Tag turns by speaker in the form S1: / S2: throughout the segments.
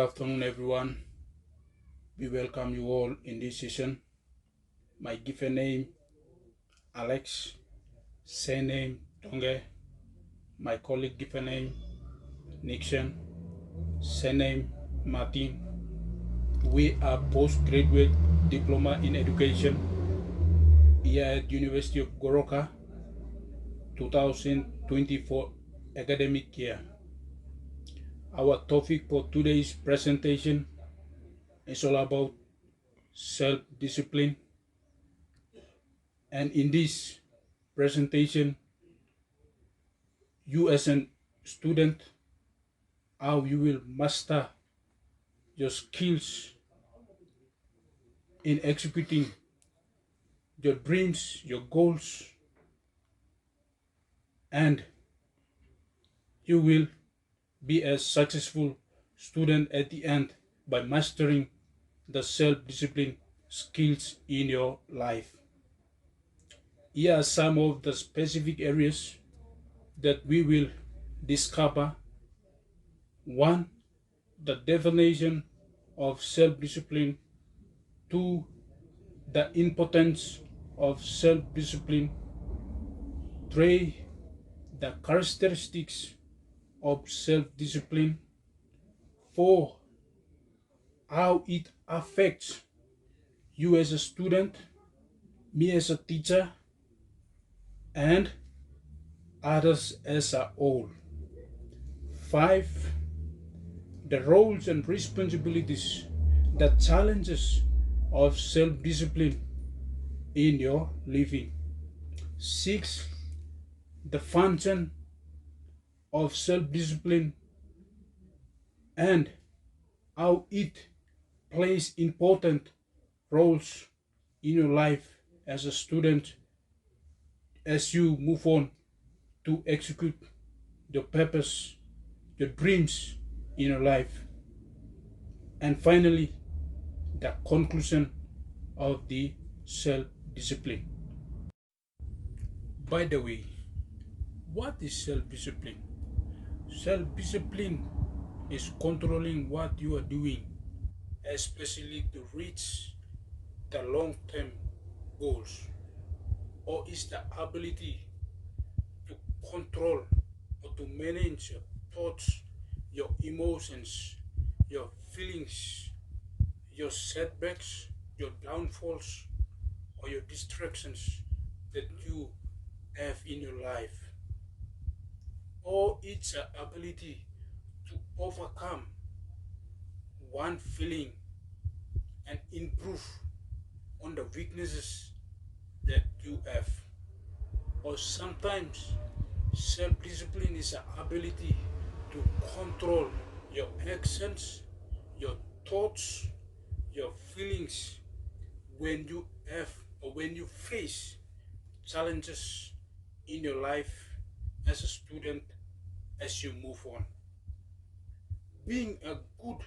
S1: afternoon, everyone. We welcome you all in this session. My given name, Alex, surname, Tonge. My colleague given name, Nickson, surname, Martin. We are postgraduate diploma in education here at University of Goroka, 2024 academic year. Our topic for today's presentation is all about self-discipline. And in this presentation, you as a student, how you will master your skills in executing your dreams, your goals, and you will be a successful student at the end by mastering the self-discipline skills in your life. Here are some of the specific areas that we will discover. 1. The definition of self-discipline. 2. The importance of self-discipline. 3. The characteristics of self-discipline. 4. How it affects you as a student, me as a teacher, and others as a whole. 5. The roles and responsibilities, the challenges of self-discipline in your living. 6. The function of self-discipline and how it plays important roles in your life as a student as you move on to execute your purpose, your dreams in your life. And finally, the conclusion of the self-discipline. By the way, what is self-discipline? Self-discipline is controlling what you are doing, especially to reach the long-term goals, or is the ability to control or to manage your thoughts, your emotions, your feelings, your setbacks, your downfalls, or your distractions that you have in your life. Or it's the ability to overcome one feeling and improve on the weaknesses that you have. Or sometimes self-discipline is the ability to control your actions, your thoughts, your feelings when you have or when you face challenges in your life as a student as you move on. Being a good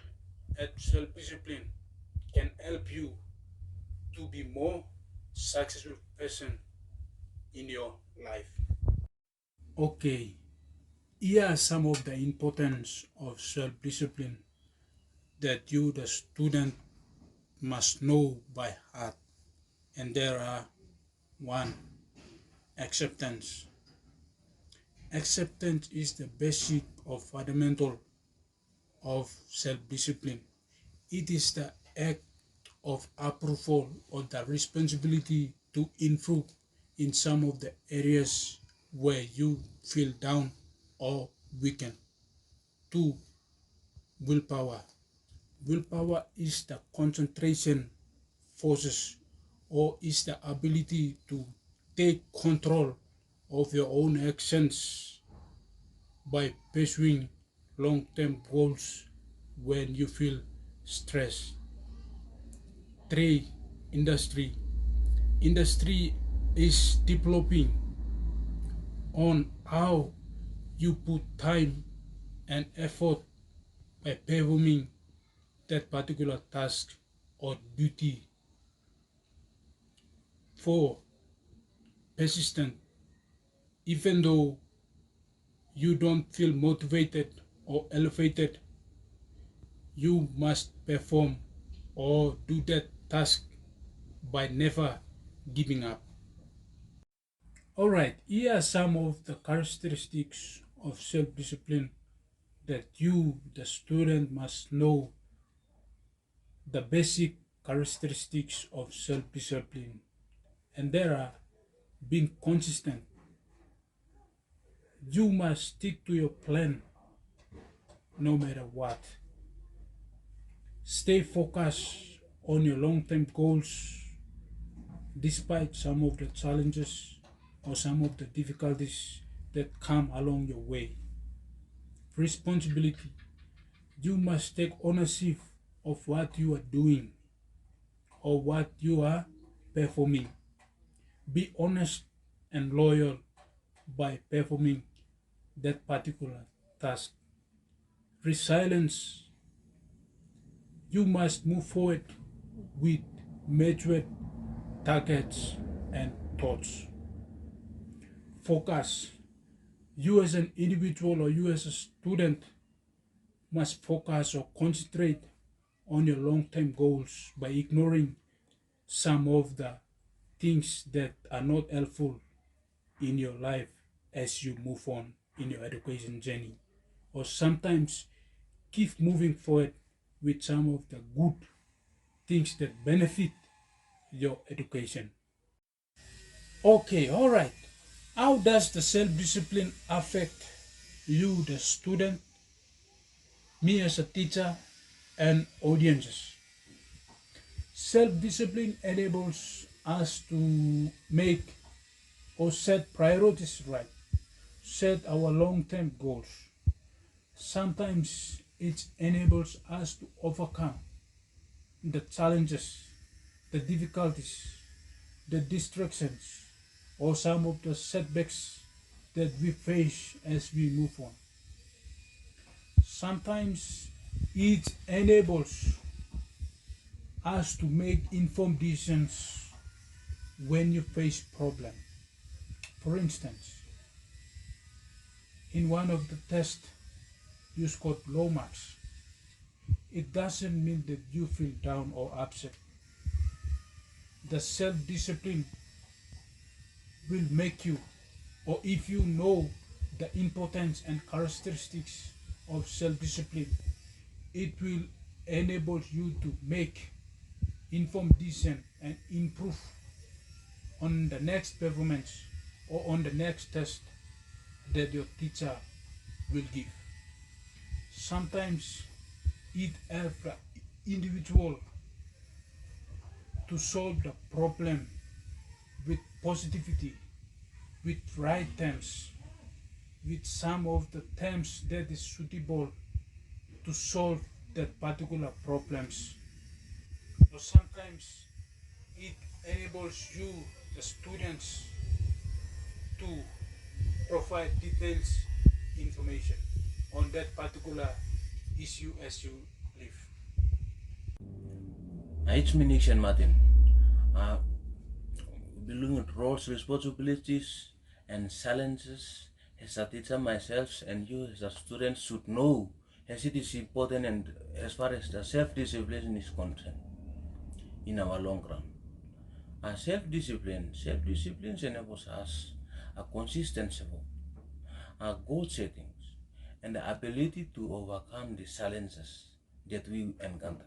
S1: at self-discipline can help you to be more successful person in your life. Okay, here are some of the importance of self-discipline that you, the student, must know by heart. And there are 1. Acceptance. Acceptance is the basic or fundamental of self-discipline. It is the act of approval or the responsibility to improve in some of the areas where you feel down or weakened. 2. Willpower. Willpower is the concentration forces or is the ability to take control of your own actions by pursuing long-term goals when you feel stressed. 3. Industry. Industry is developing on how you put time and effort by performing that particular task or duty. 4. Persistent. Even though you don't feel motivated or elevated, You must perform or do that task by never giving up. All right, here are some of the characteristics of self discipline that you, the student, must know the basic characteristics of self discipline. And there are being consistent. You must stick to your plan no matter what. Stay focused on your long term goals despite some of the challenges or some of the difficulties that come along your way. Responsibility. You must take ownership of what you are doing or what you are performing. Be honest and loyal by performing that particular task. Resilience. You must move forward with measured targets and thoughts. Focus. You as an individual or you as a student must focus or concentrate on your long-term goals by ignoring some of the things that are not helpful in your life as you move on in your education journey. Or sometimes keep moving forward with some of the good things that benefit your education. Okay, all right. How does the self-discipline affect you, the student, me as a teacher, and audiences? Self-discipline enables us to make or set priorities right, set our long-term goals. Sometimes it enables us to overcome the challenges, the difficulties, the distractions, or some of the setbacks that we face as we move on. Sometimes it enables us to make informed decisions when you face problem. For instance, in one of the tests you scored low marks. It doesn't mean that you feel down or upset. The self-discipline will make you, or if you know the importance and characteristics of self-discipline, it will enable you to make informed decision and improve on the next performance or on the next test that your teacher will give. Sometimes it helps the individual to solve the problem with positivity, with right terms, with some of the terms that is suitable to solve that particular problems. Or sometimes it enables you, the students, to provide details information on that particular issue as you live.
S2: It's me, Nickson, Martin. Uh, Belonging with roles, responsibilities, and challenges as a teacher myself and you as a student should know as it is important and as far as the self-discipline is concerned in our long run. Self-discipline enables us a consistency, a goal settings, and the ability to overcome the challenges that we encounter.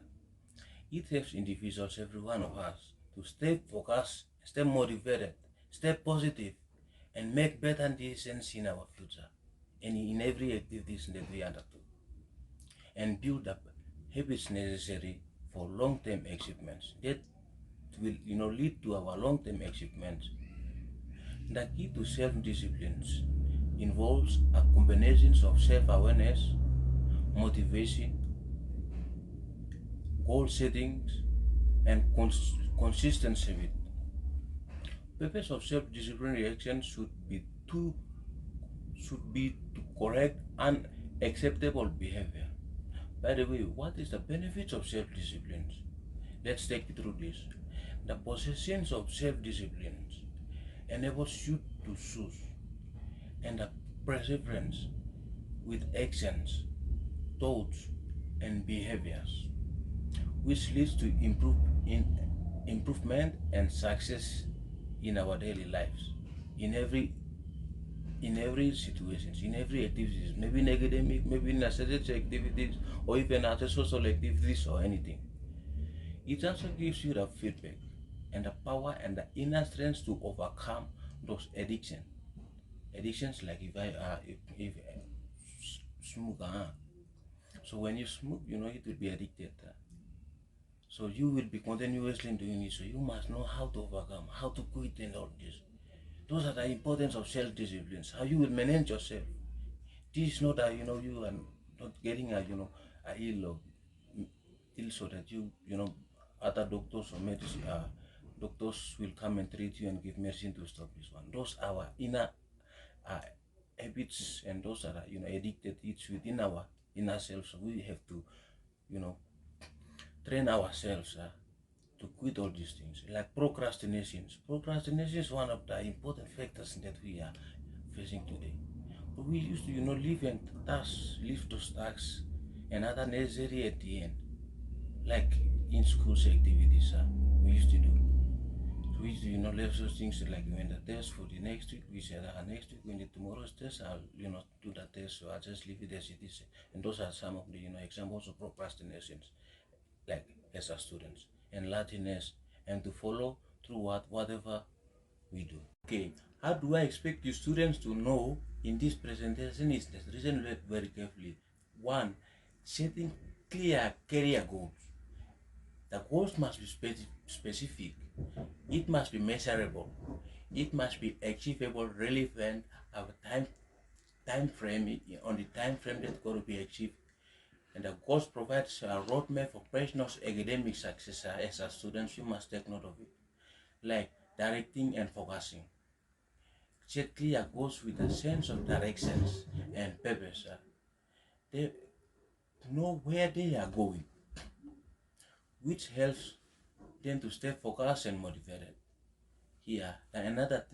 S2: It helps individuals, every one of us, to stay focused, stay motivated, stay positive, and make better decisions in our future and in every activities that we undertake, and build up habits necessary for long-term achievements that will lead to our long-term achievements. The key to self-discipline involves a combination of self-awareness, motivation, goal settings, and consistency with. Purpose of self-disciplinary action should be to correct unacceptable behavior. By the way, what is the benefits of self-discipline? Let's take you through this. The possession of self-discipline enables you to choose and a perseverance with actions, thoughts, and behaviors, which leads to improvement and success in our daily lives, in every situations, in every activities, maybe in academic, maybe in aesthetic activities, or even other social activities or anything. It also gives you the feedback and the power and the inner strength to overcome those addictions like if smoke. So when you smoke, it will be addicted. So you will be continuously doing it. So you must know how to overcome, how to quit and all this. Those are the importance of self-disciplines. How you will manage yourself. This is not that you are not getting a ill so that other doctors or medicine doctors will come and treat you and give medicine to stop this one. Those are our inner uh, habits, and those are addicted. It's within our inner self. So we have to you know train ourselves to quit all these things like procrastinations. Procrastination is one of the important factors that we are facing today. But we used to leave those tasks and other necessary at the end, like in schools activities. We used to do. So we used to leave those things like when the test for the next week. We said next week when the tomorrow's test, I'll do the test. So I just leave it as it is. And those are some of the examples of procrastinations, like as a students, and laziness, and to follow through whatever we do. Okay, how do I expect you students to know in this presentation is that listen very carefully. One, setting clear career goals. The goals must be specific. It must be measurable. It must be achievable, relevant, have a time frame on the time frame that's going to be achieved. And the course provides a roadmap for personal academic success. As a student, you must take note of it, like directing and focusing. Set clear goals with a sense of directions and purpose. They know where they are going, which helps them to stay focused and motivated. Here, another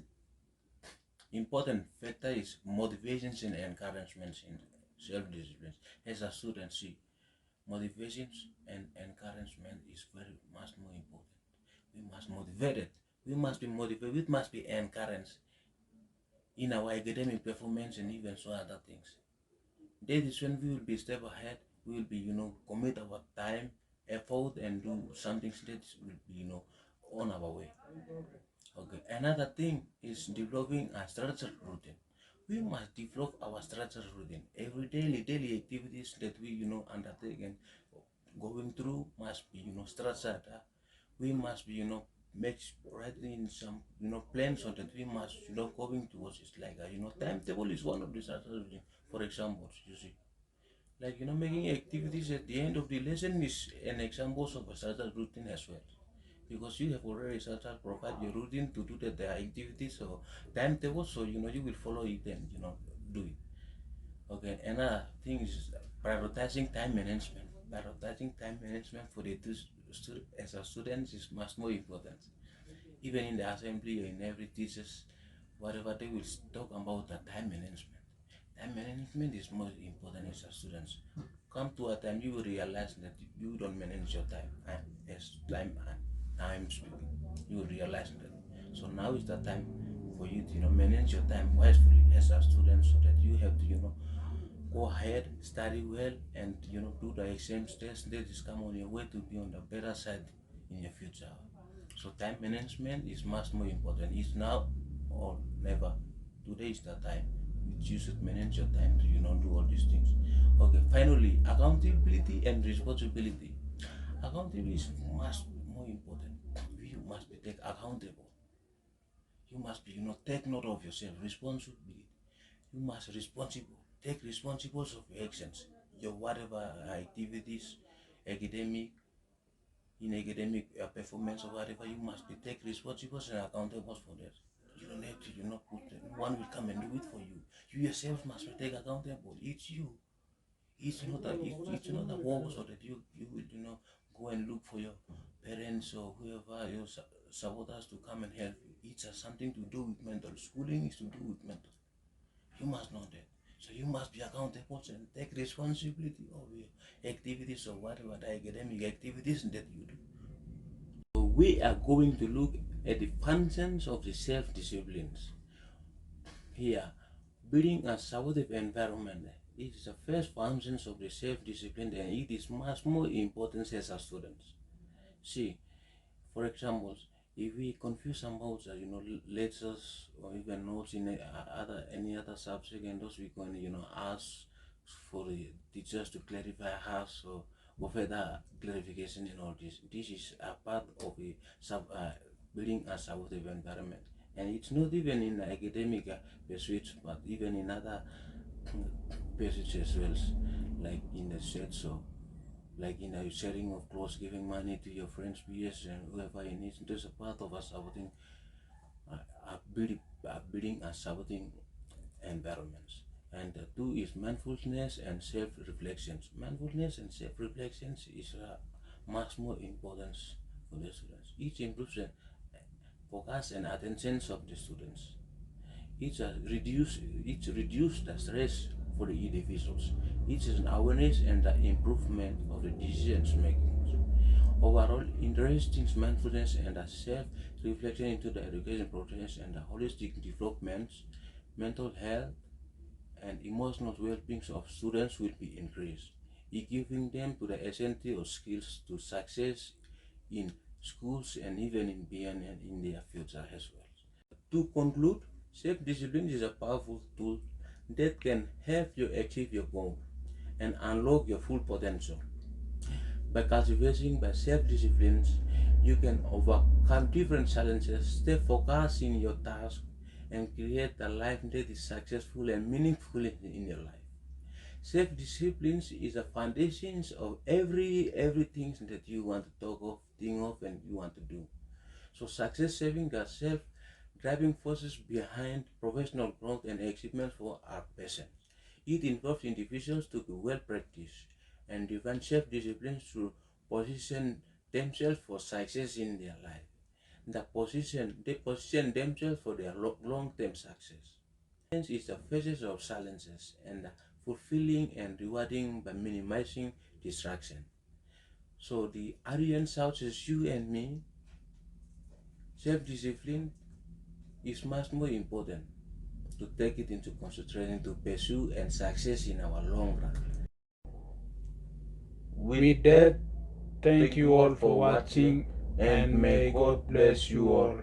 S2: important factor is motivations and encouragements in self-discipline. As a student, see, motivations and encouragement is very much more important. We must motivate it. We must be motivated. We must be encouraged in our academic performance and even so other things. That is when we will be step ahead. We will be, commit our time, effort, and do something that will be, on our way. Okay. Another thing is developing a structured routine. We must develop our structured routine. Every daily activities that we, undertake and going through must be, structured. We must be, make writing some, plans so that we must, going towards it. Like, timetable is one of the structured routine. For example, you see, like, making activities at the end of the lesson is an example of a structured routine as well, because you have already started provide your routine to do the activities or timetable, so you will follow it and do it. Okay, another thing is prioritizing time management. Prioritizing time management for the as a student is much more important. Even in the assembly or in every teachers, whatever they will talk about the time management. Time management is more important as a students. Come to a time you will realize that you don't manage your time. As I'm speaking, you will realize that. So now is the time for you to manage your time wisely as a student, so that you have to go ahead, study well, and do the exams test that is come on your way to be on the better side in your future. So time management is much more important. It's now or never. Today is the time which you should manage your time to do all these things. Okay, finally, accountability and responsibility. Accountability is much more important. You must be take accountable. You must be take note of yourself. Responsibility. You must responsible. Take responsibility of your actions, your whatever activities, academic, in academic performance or whatever. You must be take responsibility and accountable for that. You don't have to, put one will come and do it for you. You yourself must be take accountable. It's you. It's not a work so that you will go and look for your parents or whoever your supporters to come and help you. It has something to do with mental. Schooling is to do with mental. You must know that. So you must be accountable and take responsibility of your activities or whatever the academic activities that you do. So we are going to look at the functions of the self-disciplines. Here, building a supportive environment is the first functions of the self-discipline, and it is much more important as a student. See, for example, if we confuse about letters or even notes in any other subject, and those we can ask for the teachers to clarify us or further clarification in all this. This is a part of a building a supportive environment, and it's not even in academic pursuits, but even in other pursuits as well, like in the church or like in a sharing of clothes, giving money to your friends, peers, and whoever you need. There's a part of a supporting, building a supporting environments. And the two is mindfulness and self-reflections. Mindfulness and self-reflections is much more important for the students. It improves the focus and attention of the students. It reduce the stress for the individuals. It is an awareness and the improvement of the decisions making. Overall, interest in mindfulness and the self-reflection into the education process and the holistic development, mental health, and emotional well-being of students will be increased, giving them to the essential skills to success in schools and even in beyond and in their future as well. To conclude, self-discipline is a powerful tool that can help you achieve your goal and unlock your full potential. By cultivating by self-discipline, you can overcome different challenges, stay focused in your task, and create a life that is successful and meaningful in your life. Self-discipline is the foundation of everything that you want to think of, and you want to do. So success saving the self-driving forces behind professional growth and achievement for our patients. It involves individuals to be well practiced and define self-discipline to position themselves for success in their life. They position themselves for their long-term success. Balance is the phases of challenges and fulfilling and rewarding by minimizing distraction. So the audience out is you and me. Self-discipline is much more important to take it into consideration to pursue and success in our long run.
S1: With that, thank you all for watching, and may God bless you all.